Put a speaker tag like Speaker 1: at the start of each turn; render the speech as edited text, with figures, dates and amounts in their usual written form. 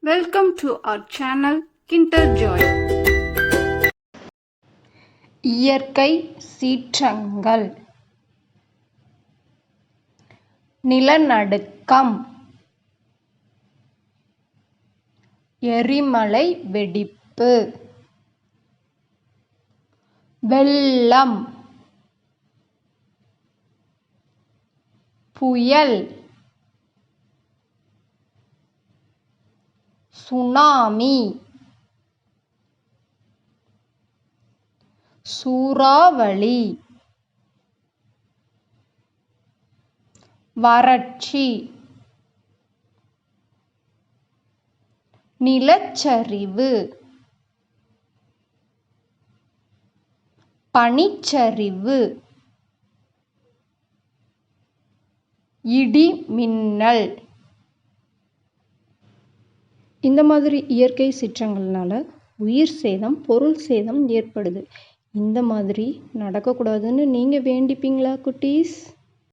Speaker 1: Welcome to our channel Kinder Joy.
Speaker 2: இயற்கை சீற்றங்கள். நிலநடுக்கம், எரிமலை வெடிப்பு, வெள்ளம், புயல், சுனாமி, சூறாவளி, வறட்சி, நிலச்சரிவு, பனிச்சரிவு, இடி மின்னல். இந்த மாதிரி இயற்கை சீற்றங்கள்னால உயிர் சேதம், பொருள் சேதம் ஏற்படுது. இந்த மாதிரி நடக்கக்கூடாதுன்னு நீங்கள் வேண்டிப்பீங்களா குட்டீஸ்?